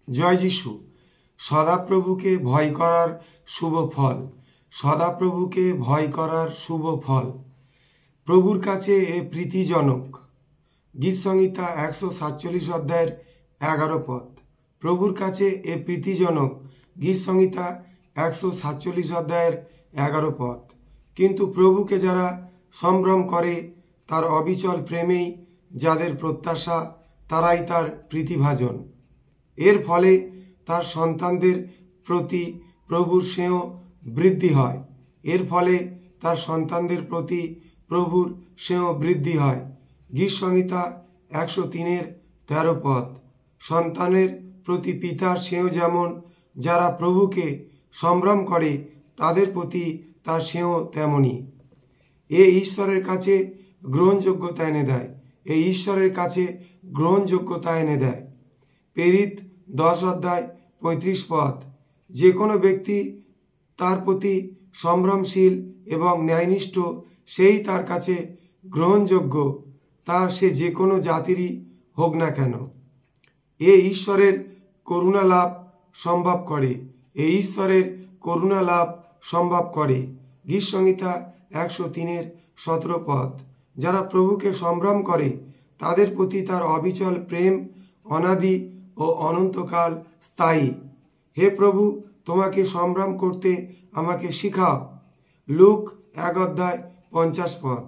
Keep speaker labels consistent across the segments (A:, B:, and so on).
A: জয় যিশু। সদাপ্রভুকে ভয় করার শুভ ফল। সদাপ্রভুকে ভয় করার শুভ ফল প্রভুর কাছে এ প্রীতিজনক। গীত সংহিতা 147 অধ্যায়ের 11 পদ। প্রভুর কাছে এ প্রীতিজনক। গীত সংহিতা 147 অধ্যায়ের 11 পদ। কিন্তু প্রভুকে যারা সম্ভ্রম করে, তার অবিচল প্রেমেই যাদের প্রত্যাশা, তারাই তার প্রীতিভাজন। এর ফলে তার সন্তানদের প্রতি প্রভুর স্নেহ বৃদ্ধি হয়। এর ফলে তার সন্তানদের প্রতি প্রভুর স্নেহ বৃদ্ধি হয়। গীত সংহিতা 103 13 পদ। সন্তানের প্রতি পিতার স্নেহ যেমন যারা প্রভুকে সম্ভ্রম করে, তাদের প্রতি তার স্নেহ তেমনই। এ ঈশ্বরের কাছে গ্রহণযোগ্যতা এনে দেয়। এই ঈশ্বরের কাছে গ্রহণযোগ্যতা এনে দেয়। প্রেরিত 10 অধ্যায় 35 পদ। যে কোনো ব্যক্তি তার প্রতি সম্ভ্রমশীল এবং ন্যায়নিষ্ঠ, সেই তার কাছে গ্রহণযোগ্য, তা সে যে কোনো জাতিরই হোক না কেন। এ ঈশ্বরের করুণা লাভ সম্ভব করে। এই ঈশ্বরের করুণা লাভ সম্ভব করে। গীত সংহিতা 103 17 পদ। যারা প্রভুকে সম্ভ্রম করে, তাদের প্রতি তার অবিচল প্রেম অনাদি ও অনন্তকাল স্থায়ী। হে প্রভু, তোমাকে সম্ভ্রম করতে আমাকে শিখাও। লুক 1 অধ্যায় 50 পদ।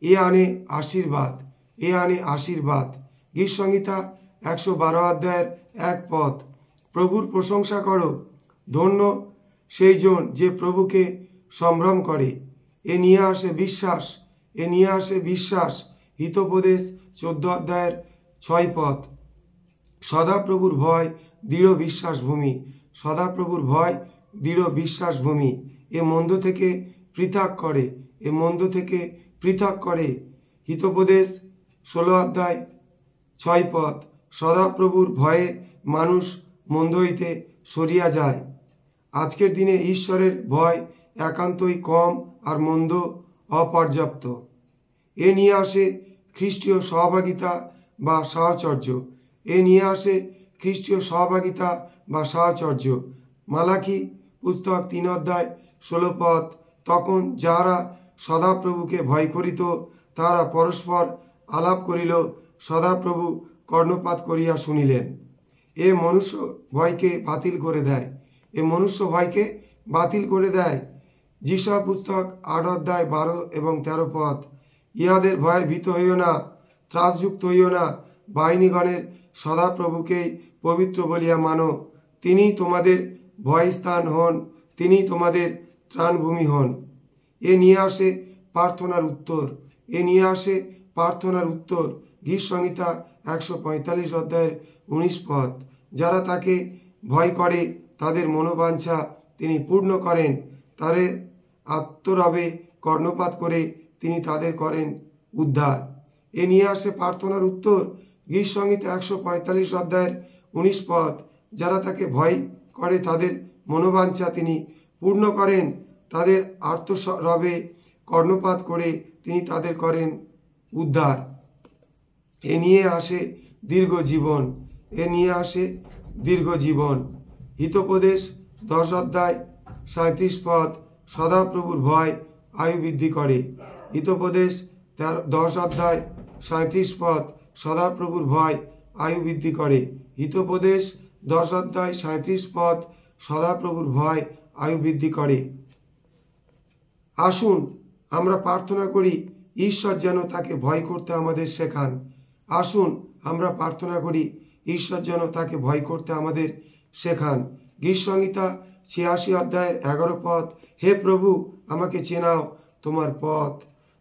A: এ আনে আশীর্বাদ, এ আনে আশীর্বাদ। গীত সংহিতা 112 অধ্যায়ের 1 পদ। প্রভুর প্রশংসা করো, ধন্য সেই জন যে প্রভুকে সম্ভ্রম করে। এ নিয়ে আসে বিশ্বাস, এ নিয়ে আসে বিশ্বাস। হিতোপদেশ 14 অধ্যায়ের 6 পদ। সদাপ্রভুর ভয় দৃঢ় বিশ্বাস ভূমি। সদাপ্রভুর ভয় দৃঢ় বিশ্বাস ভূমি। এ মন্দ থেকে পৃথক করে, এ মন্দ থেকে পৃথক করে। হিতোপদেশ 16 অধ্যায় 6 পদ। সদাপ্রভুর ভয়ে মানুষ মন্দ হইতে সরিয়া যায়। আজকের দিনে ঈশ্বরের ভয় একান্তই কম আর মন্দ অপর্যাপ্ত। এ নিয়ে আসে খ্রিস্টীয় সহভাগিতা বা সাহচর্য। এ নিয়ে আসে খ্রিস্টীয় সহভাগিতা বা সাহচর্য। মালাকি পুস্তক 3 অধ্যায় 16 পদ। তখন যাহারা সদাপ্রভুকে ভয় করিত, তাহারা পরস্পর আলাপ করিল। সদাপ্রভু কর্ণপাত করিয়া শুনিলেন। এ মনুষ্য ভয়কে বাতিল করে দেয়, এ মনুষ্য ভয়কে বাতিল করে দেয়। যিশা পুস্তক 8 অধ্যায় 12 এবং 13 পদ। ইহাদের ভয়ে ভীত হইও না, ত্রাসযুক্ত হইও না। বাহিনীগণের সদাপ্রভুকেই পবিত্র বলিয়া মানো। তিনি তোমাদের ভয়স্থান হন, তিনি তোমাদের ত্রাণভূমি হন। এ নিয়ে আসে প্রার্থনার উত্তর, এ নিয়ে আসে প্রার্থনার উত্তর। গীত সংহিতা 145 অধ্যায়ের 19 পদ। যারা তাকে ভয় করে, তাদের মনোবাঞ্ছা তিনি পূর্ণ করেন। তাদের আত্মরবে কর্ণপাত করে তিনি তাদের করেন উদ্ধার। এ নিয়ে আসে প্রার্থনার উত্তর। গীত সংহিতা 145 অধ্যায়ের 19 পদ। যারা তাকে ভয় করে, তাদের মনোবাঞ্ছা তিনি পূর্ণ করেন। তাদের আর্তরবে কর্ণপাত করে তিনি তাদের করেন উদ্ধার। এ নিয়ে আসে দীর্ঘ জীবন, এ নিয়ে আসে দীর্ঘ জীবন। হিতোপদেশ 10 অধ্যায় 37 পদ। সদাপ্রভুর ভয় আয়ু বৃদ্ধি করে। হিতোপদেশ 10 অধ্যায় 37 পদ। সদাপ্রভুর ভয় আয়ু বৃদ্ধি করে। হিতোপদেশ 10 অধ্যায় 37 পদ। সদাপ্রভুর ভয় আয়ু বৃদ্ধি করে। আসুন আমরা প্রার্থনা করি, ঈশ্বর যেন তাকে ভয় করতে আমাদের শেখান। আসুন আমরা প্রার্থনা করি, ঈশ্বর যেন তাকে ভয় করতে আমাদের শেখান। গীত সংহিতা 86 অধ্যায়ের 11 পদ। হে প্রভু, আমাকে চেনাও তোমার পথ,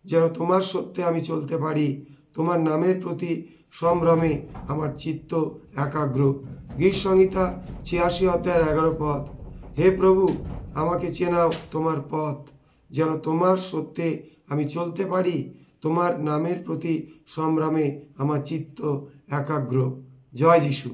A: যেন তোমার সত্যে আমি চলতে পারি। তোমার নামের প্রতি সম্ভ্রমে আমার চিত্ত একাগ্র। গীত সংহিতা 86 অধ্যায়ের 11 পদ। হে প্রভু, আমাকে চেনাও তোমার পথ, যেন তোমার সত্যে আমি চলতে পারি। তোমার নামের প্রতি সম্ভ্রমে আমার চিত্ত একাগ্র। জয় যিশু।